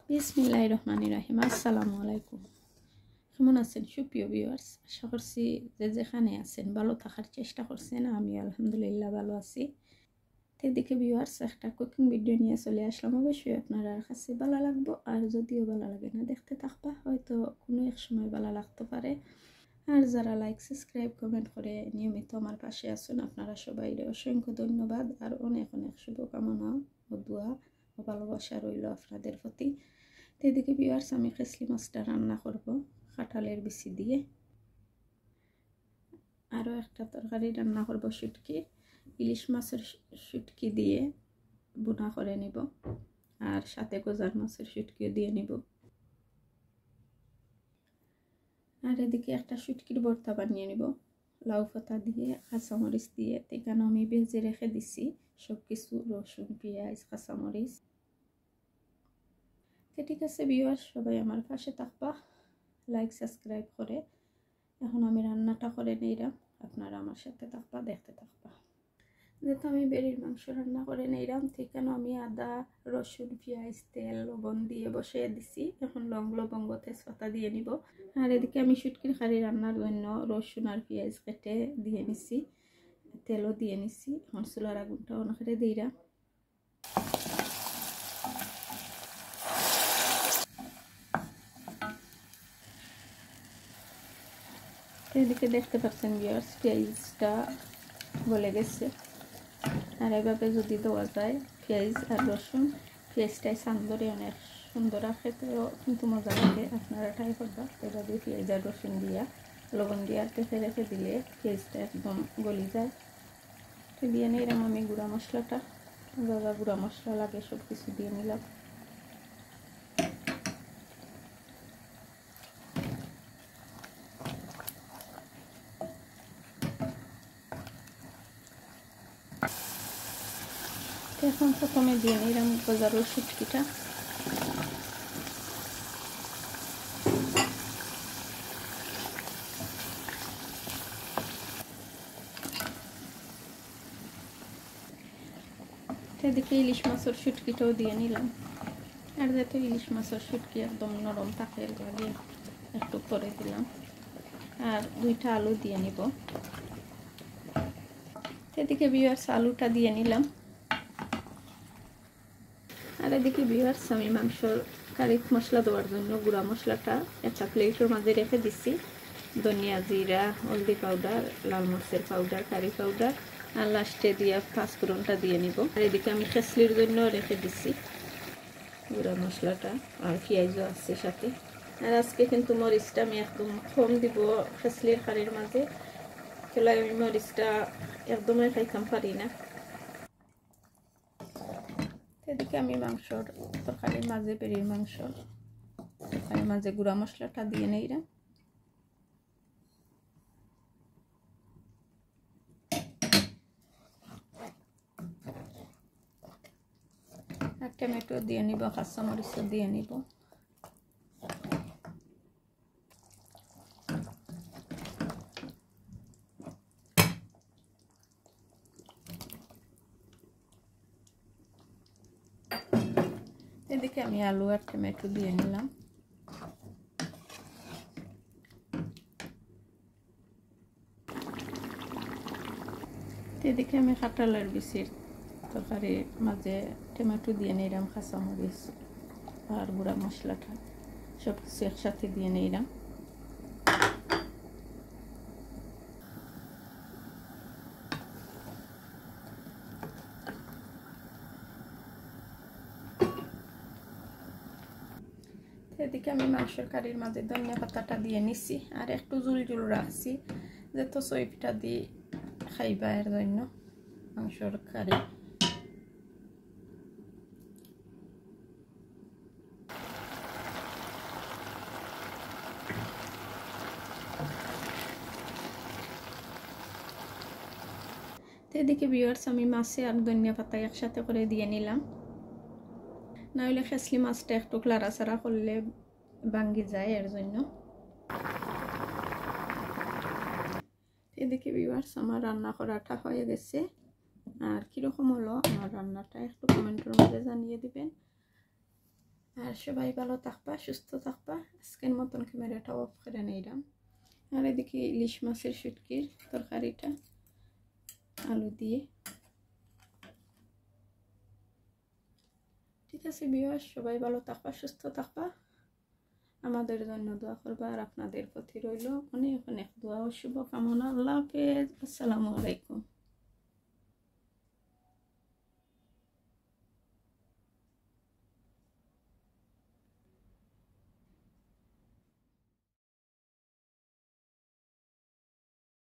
বিসমিল্লাহির রহমানির রহিম। আসসালামু আলাইকুম। কেমন আছেন সুপ্রিয় ভিউয়ার্স? আশা করছি যে যেখানে আছেন ভালো থাকার চেষ্টা করছেন। আমি আলহামদুলিল্লাহ ভালো আছি। এদিকে ভিউয়ার্স একটা কুকিং ভিডিও নিয়ে চলে আসলাম। অবশ্যই আপনারা কাছে ভালো লাগবে, আর যদিও ভালো লাগে না দেখতে থাকবা, হয়তো কোনো এক সময় ভালো লাগতে পারে। আর যারা লাইক সাবস্ক্রাইব কমেন্ট করে নিয়মিত আমার পাশে আছেন, আপনারা সবাই অসংখ্য ধন্যবাদ আর অনেক অনেক শুভকামনা ও দোয়া ও ভালোবাসা রইল আপনাদের প্রতি। তো এদিকে ভিউয়ার্স আমি খেসলি মাছটা রান্না করব কাঁঠালের বিচি দিয়ে। আরও একটা তরকারি রান্না করব শুটকি, ইলিশ মাছের শুটকি দিয়ে বোনা করে নিব, আর সাথে গজার মাছের শুটকিও দিয়ে নিব। আর এদিকে একটা শুটকির ভর্তা বানিয়ে নিব লাউ পাতা দিয়ে, কাঁচামরিচ দিয়ে। এখানে আমি ভেজে রেখে দিছি সব কিছু, রসুন পেঁয়াজ কাঁচামরিচ। তো ঠিক আছে ভিউয়ার্স, সবাই আমার পাশে থাকবা, লাইক সাবস্ক্রাইব করে। এখন আমি রান্নাটা করে নিলাম, আপনারা আমার সাথে থাকবা, দেখতে থাকবা। যেহেতু আমি বেড়ির মাংস রান্না করে নিলাম, সেখানে আমি আদা রসুন পেঁয়াজ তেল লবণ দিয়ে বসিয়ে দিছি। এখন লবঙ্গ তেজপাতা দিয়ে নিব। আর এদিকে আমি শুটকির কারি রান্নার জন্য রসুন আর পেঁয়াজ কেটে দিয়ে নিছি, তেলও দিয়ে নিছি। এখন চুলার আগুনটা অন করে দিলাম। এদিকে দেখতে পাচ্ছেন ভিউয়ার্স, পেঁয়াজটা গলে গেছে। আর এভাবে যদি দেওয়া যায় পেঁয়াজ আর রসুন, পেঁয়াজটাই সান্দরে অনেক সুন্দর খেতেও কিন্তু মজা লাগে। আপনারা ট্রাই করবা এভাবে পেঁয়াজ আর রসুন দিয়া লবণ দিয়ে রেখে রেখে দিলে পেঁয়াজটা একদম গলি যায়। তো দিয়ে নিলাম আমি গুঁড়া মশলাটা, যা গুঁড়া মশলা লাগে সব কিছু দিয়ে নিলাম। এখন প্রথমে দিয়ে নিলাম গজারের শুটকিটা। এদিকে ইলিশ মাছের শুটকিটাও দিয়ে নিলাম। আর যাতে ইলিশ মাছের শুটকি একদম নরম থাকে লাগে একটু করে দিলাম। আর দুইটা আলু দিয়ে নিব। এদিকে ভিউয়ার্স আলুটা দিয়ে নিলাম। আর এদিকে ভিউয়ার্স আমি মাংসর কারি মশলা দেওয়ার জন্য গুঁড়া মশলাটা একটা প্লেটের মাঝে রেখে দিছি। ধনিয়া জিরা হলদি পাউডার লাল মরিচের পাউডার কারি পাউডার আর লাস্টে দিয়ে পাঁচফোড়নটা দিয়ে নিব। আর এদিকে আমি খেসলির জন্য রেখে দিছি গুঁড়া মশলাটা, আর পেঁয়াজও আছে সাথে। আর আজকে কিন্তু মরিচটা আমি একদম কম দিব খেসলির কারির মাঝে, তাহলে আমি মরিচটা একদমই খাইতাম পারি না। এদিকে আমি মাংসর তরকারির মাঝে বেড়ির মাংস তরকারির মাঝে গুঁড়া মশলাটা দিয়ে নিলাম। আর টমেটো দিয়ে নিব, কাঁচামরিচও দিয়ে নিব। এদিকে আমি আলু আর টমেটো দিয়ে নিলাম। এদিকে আমি কাঁঠালের বিচির তরকারির মাঝে টমেটো দিয়ে নিলাম, কাঁচামরিচ আর গুঁড়া মশলাটা সব কিছু একসাথে দিয়ে নিলাম। এদিকে আমি মাংসের কারির মাঝে ধনিয়া পাতাটা দিয়ে নিছি, আর একটু জুল জুল রাখছি যেহেতু সইপিটা দিয়ে খাইবা এর জন্য মাংসের কারি। এদিকে ভিউয়ার্স আমি মাছে আর ধনিয়া পাতা একসাথে করে দিয়ে নিলাম, না হলে খেসলি মাছটা একটু লাড়াচাড়া করলে ভাঙ্গি যায় এর জন্য। এদিকে ভিউয়ার্স আমার রান্না করাটা হয়ে গেছে, আর কীরকম হলো আমার রান্নাটা একটু কমেন্টের মধ্যে জানিয়ে দিবেন। আর সবাই ভালো থাকবা, সুস্থ থাকবা। আজকের মতন ক্যামেরাটা অফ করে নিলাম। আর এদিকে ইলিশ মাছের শুটকির তরকারিটা আলু দিয়ে। ঠিক আছে ভিউয়ার্স, সবাই ভালো থাকবা, সুস্থ থাকবা, আমাদের জন্য দোয়া করবা। আর আপনাদের প্রতি রইল অনেক অনেক দোয়া ও শুভকামনা। আল্লাহ হাফেজ, আসসালামু আলাইকুম।